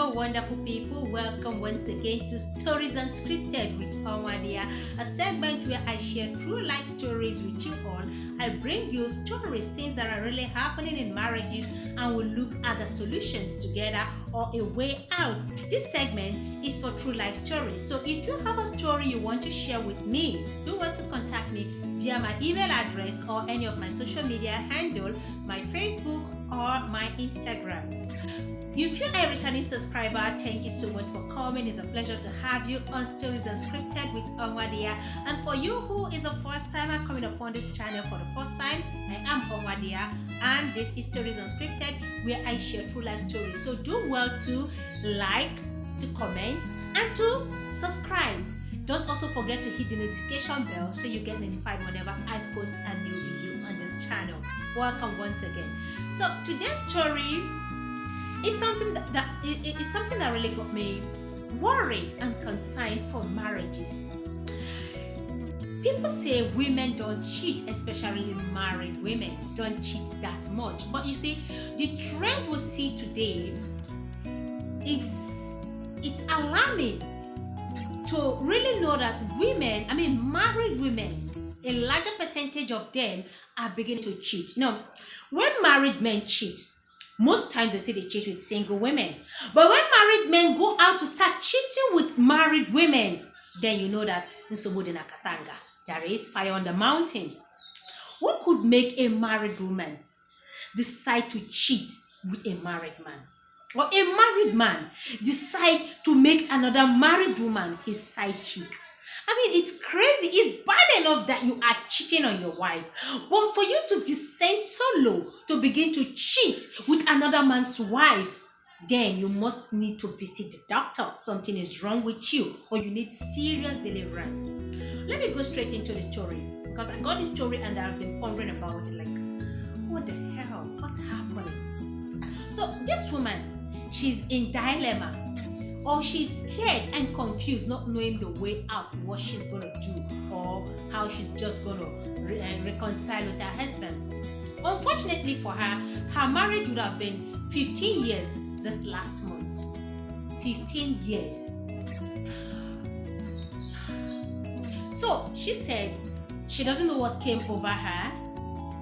Hello, wonderful people. Welcome once again to Stories Unscripted with Onwadia, a segment where I share true life stories with you all. I bring you stories, things that are really happening in marriages, and we'll look at the solutions together or a way out. This segment is for true life stories. So if you have a story you want to share with me, do want to contact me via my email address or any of my social media handle, my Facebook or my Instagram. If you're a returning subscriber, thank you so much for coming. It's a pleasure to have you on Stories Unscripted with Onwadia. And for you who is a first timer coming upon this channel for the first time, I am Onwadia, and this is Stories Unscripted, where I share true life stories. So do well to like, to comment, and to subscribe. Don't also forget to hit the notification bell so you get notified whenever I post a new video on this channel. Welcome once again. So today's story is something that really got me worried and concerned for marriages. People say women don't cheat, especially married women don't cheat that much. But you see, the trend we see today it's alarming to really know that married women, a larger percentage of them are beginning to cheat. Now, when married men cheat, most times they say they cheat with single women. But when married men go out to start cheating with married women, then you know that there is fire on the mountain. What could make a married woman decide to cheat with a married man? Or a married man decide to make another married woman his side chick? It's crazy. It's bad enough that you are cheating on your wife. But for you to descend so low to begin to cheat with another man's wife, then you must need to visit the doctor. Something is wrong with you, or you need serious deliverance. Let me go straight into the story, because I got the story and I've been pondering about it, like, what the hell? What's happening? So this woman, she's in dilemma, or she's scared and confused, not knowing the way out, what she's gonna do, or how she's just gonna reconcile with her husband. Unfortunately for her, her marriage would have been 15 years this last month. 15 years. So she said she doesn't know what came over her,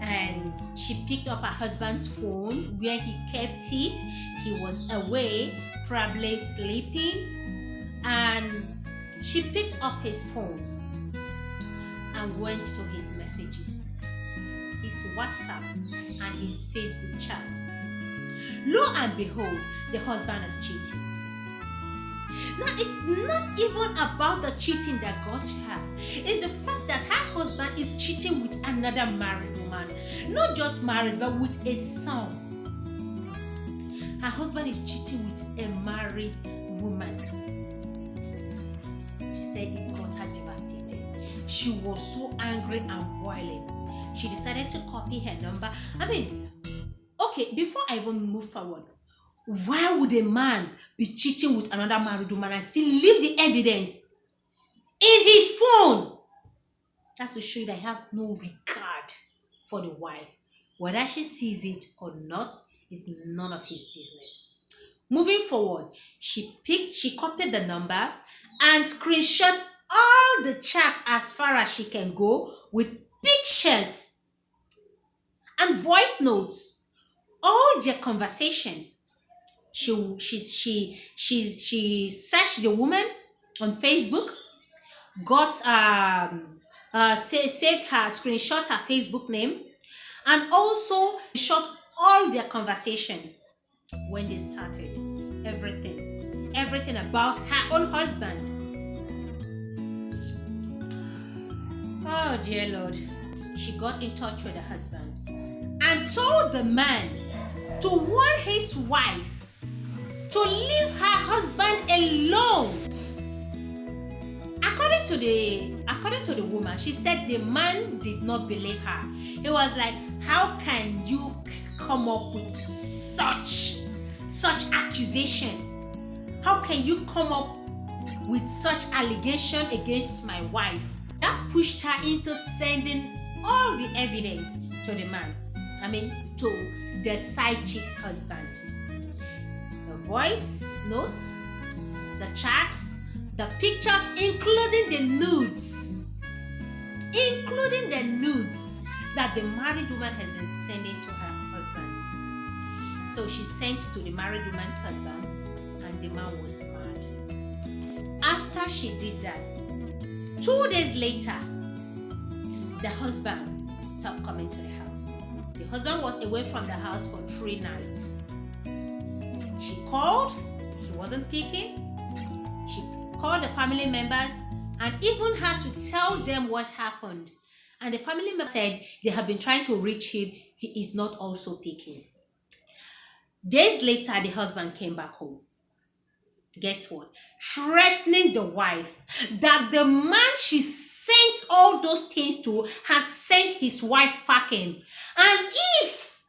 and she picked up her husband's phone where he kept it. He was away, probably sleeping, and she picked up his phone and went to his messages, his WhatsApp and his Facebook chats. Lo and behold, the husband is cheating. Now, it's not even about the cheating that got her. It's the fact that her husband is cheating with another married woman. Not just married, but with a son. Her husband is cheating with a married woman. She said it got her devastated. She was so angry and boiling. She decided to copy her number. Okay, before I even move forward, why would a man be cheating with another married woman and still leave the evidence in his phone? That's to show you that he has no regard for the wife. Whether she sees it or not is none of his business. Moving forward, she copied the number and screenshot all the chat as far as she can go, with pictures and voice notes, all their conversations. She searched the woman on Facebook, got saved her, screenshot her Facebook name, and also shot all their conversations when they started. Everything about her own husband. Oh dear Lord. She got in touch with the husband and told the man to warn his wife to leave her husband alone. According to the woman, she said the man did not believe her. He was like, how can you come up with such accusation? How can you come up with such allegation against my wife? That pushed her into sending all the evidence to the man. To the side chick's husband. The voice notes, the chats, the pictures, including the nudes that the married woman has been sending to her husband. So she sent to the married woman's husband, and the man was mad. After she did that, 2 days later, the husband stopped coming to the house. The husband was away from the house for 3 nights. She called, he wasn't picking. She called the family members and even had to tell them what happened. And the family members said they have been trying to reach him. He is not also picking. Days later, the husband came back home. Guess what? Threatening the wife that the man she sent all those things to has sent his wife packing. And if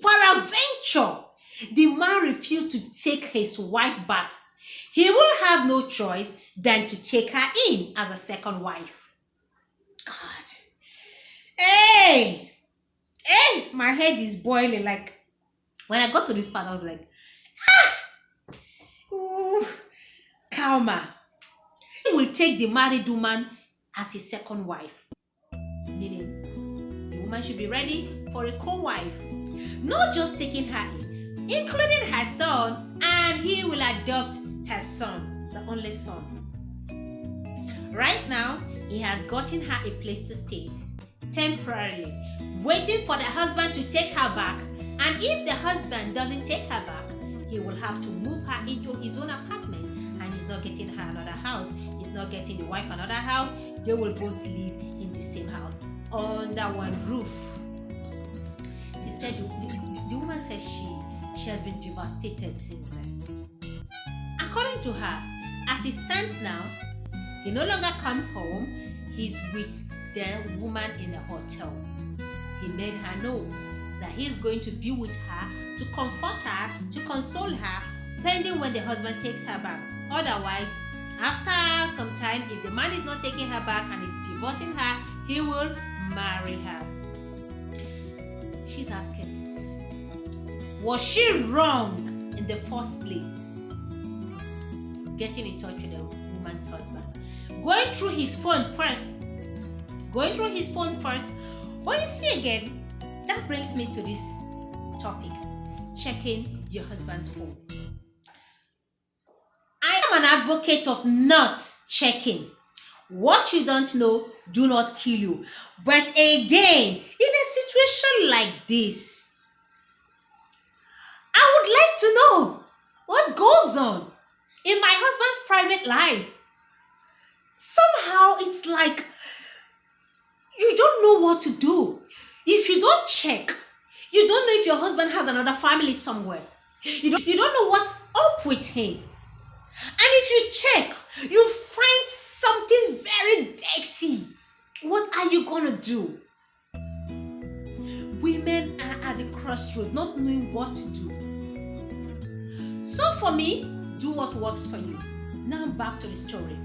peradventure the man refused to take his wife back, he will have no choice than to take her in as a second wife. God. Hey, my head is boiling. Like, when I got to this part, I was like, Kalma. He will take the married woman as his second wife. Meaning, the woman should be ready for a co-wife. Not just taking her in, including her son, and he will adopt her son, the only son. Right now, he has gotten her a place to stay, temporarily, waiting for the husband to take her back. And if the husband doesn't take her back, he will have to move her into his own apartment, and he's not getting her another house. He's not getting the wife another house. They will both live in the same house under one roof. She said the woman says she has been devastated since then. According to her, as he stands now, he no longer comes home. He's with the woman in the hotel. He made her know that he's going to be with her, to comfort her, to console her, pending when the husband takes her back. Otherwise, after some time, if the man is not taking her back and is divorcing her, he will marry her. She's asking, was she wrong in the first place? Getting in touch with the woman's husband. Going through his phone first. Well, you see again, that brings me to this topic, checking your husband's phone. I am an advocate of not checking. What you don't know, do not kill you. But again, in a situation like this, I would like to know what goes on in my husband's private life. Somehow it's like you don't know what to do. If you don't check, you don't know if your husband has another family somewhere. You don't know what's up with him. And if you check, you find something very dirty. What are you going to do? Women are at the crossroads, not knowing what to do. So for me, do what works for you. Now back to the story.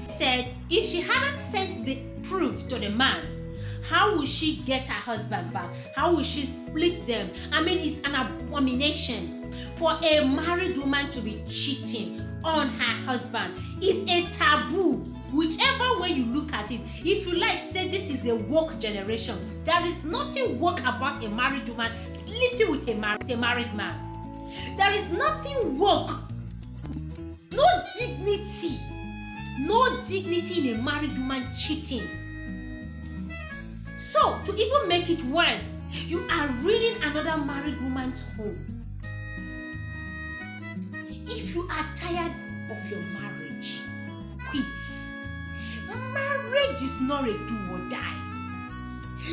Said if she hadn't sent the proof to the man, how will she get her husband back? How will she split them? I mean, it's an abomination for a married woman to be cheating on her husband. It's a taboo. Whichever way you look at it, if you like, say this is a woke generation. There is nothing woke about a married woman sleeping with a married man. There is nothing woke. No dignity in a married woman cheating. So, to even make it worse, you are ruining another married woman's home. If you are tired of your marriage, quit. Marriage is not a do or die.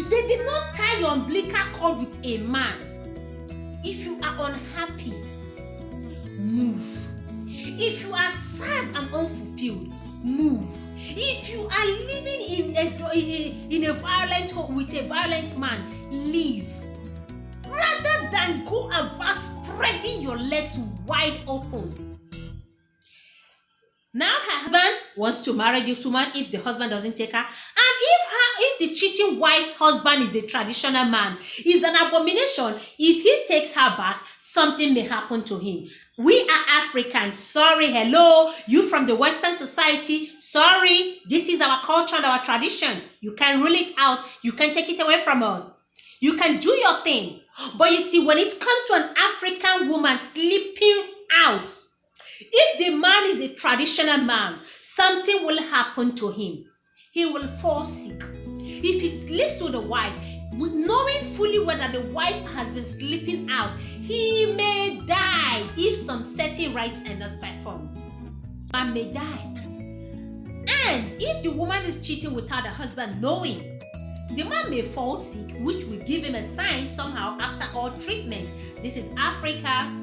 They did not tie your umbilical cord with a man. If you are unhappy, move. If you are sad and unfulfilled, move. If you are living in a violent home with a violent man, leave. Rather than go about spreading your legs wide open. Now her husband wants to marry this woman if the husband doesn't take her. And if the cheating wife's husband is a traditional man, is an abomination. If he takes her back, something may happen to him. We are Africans. Sorry, hello. You from the Western society. Sorry. This is our culture and our tradition. You can rule it out. You can take it away from us. You can do your thing. But you see, when it comes to an African woman sleeping out, if the man is a traditional man, something will happen to him. He will fall sick. If he sleeps with a wife, knowing fully well that the wife has been sleeping out, he may die if some certain rites are not performed. Man may die. And if the woman is cheating without the husband knowing, the man may fall sick, which will give him a sign somehow after all treatment. This is Africa.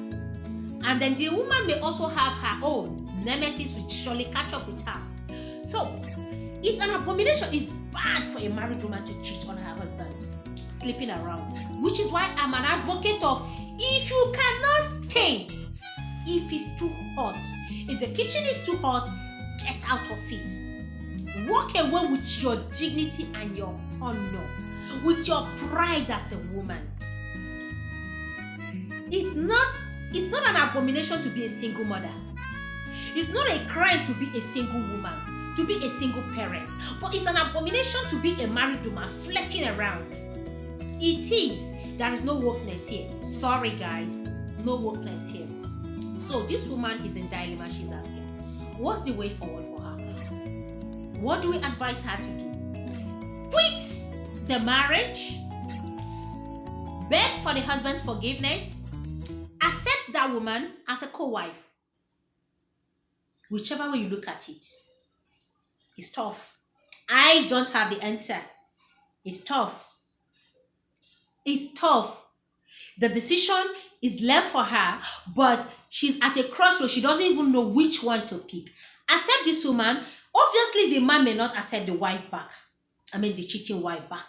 And then the woman may also have her own nemesis, which surely catch up with her. So, it's an abomination. It's bad for a married woman to cheat on her husband, sleeping around. Which is why I'm an advocate of, if you cannot stay, if it's too hot, if the kitchen is too hot, get out of it. Walk away with your dignity and your honor, with your pride as a woman. It's not an abomination to be a single mother. It's not a crime to be a single woman, to be a single parent. But it's an abomination to be a married woman flirting around. It is. There is no wokeness here. Sorry, guys. No wokeness here. So this woman is in dilemma. She's asking, what's the way forward for her? What do we advise her to do? Quit the marriage. Beg for the husband's forgiveness. Accept that woman as a co-wife. Whichever way you look at it, it's tough. I don't have the answer. It's tough. It's tough. The decision is left for her, but she's at a crossroads. She doesn't even know which one to pick. Accept this woman. Obviously, the man may not accept the wife back. The cheating wife back.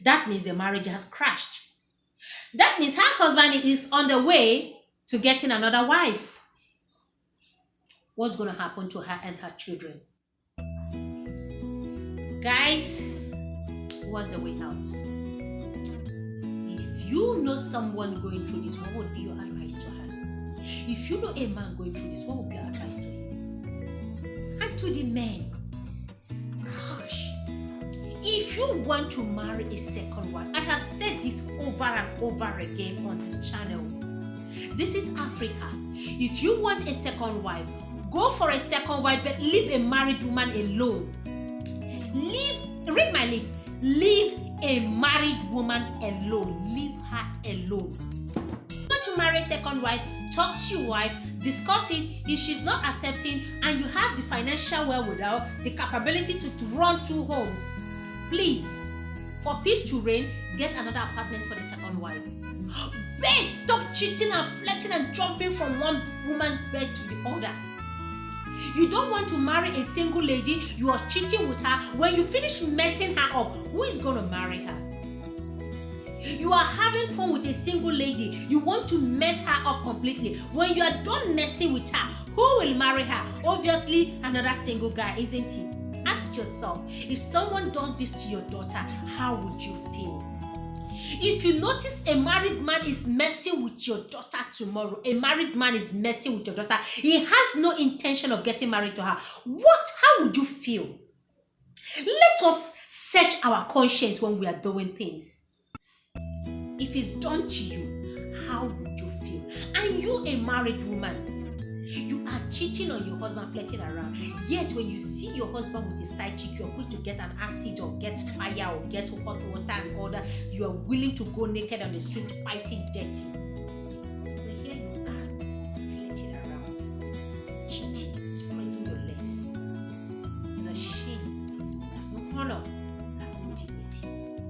That means the marriage has crashed. That means her husband is on the way to getting another wife. What's going to happen to her and her children? Guys, what's the way out? If you know someone going through this, what would be your advice to her? If you know a man going through this, what would be your advice to him? And to the men, gosh, if you want to marry a second wife, I have said this over and over again on this channel. This is Africa. If you want a second wife, go for a second wife, but leave a married woman alone. Read my lips. Leave a married woman alone. Leave her alone. If you want to marry a second wife, talk to your wife, discuss it. If she's not accepting and you have the financial wherewithal, the capability to run 2 homes, please, for peace to reign, get another apartment for the second wife. Bed, stop cheating and flirting and jumping from one woman's bed to the other. You don't want to marry a single lady, you are cheating with her. When you finish messing her up, who is going to marry her? You are having fun with a single lady, you want to mess her up completely. When you are done messing with her, who will marry her? Obviously, another single guy, isn't he? Ask yourself, if someone does this to your daughter, how would you feel? If you notice a married man is messing with your daughter tomorrow, a married man is messing with your daughter, he has no intention of getting married to her, how would you feel? Let us search our conscience when we are doing things. If it's done to you, how would you feel? And you, a married woman, you are cheating on your husband, flirting around. Yet when you see your husband with a side chick, you're quick to get an acid or get fire or get hot water and order. You are willing to go naked on the street fighting dirty. But here you are, flirting around, cheating, spreading your legs. It's a shame. There's no honor. There's no dignity.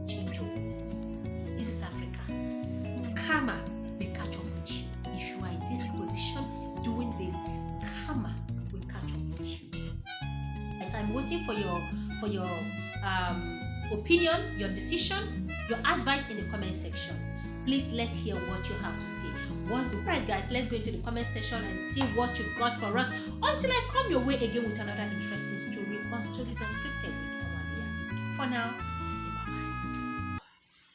Change your ways. This is Africa. Karma may catch up with you. If you are in this position, doing this, karma will catch up with you. As I'm waiting for your opinion, your decision, your advice in the comment section. Please, let's hear what you have to say. Right, guys, let's go into the comment section and see what you got for us until I come your way again with another interesting story on Stories Unscripted with Awalia. For now,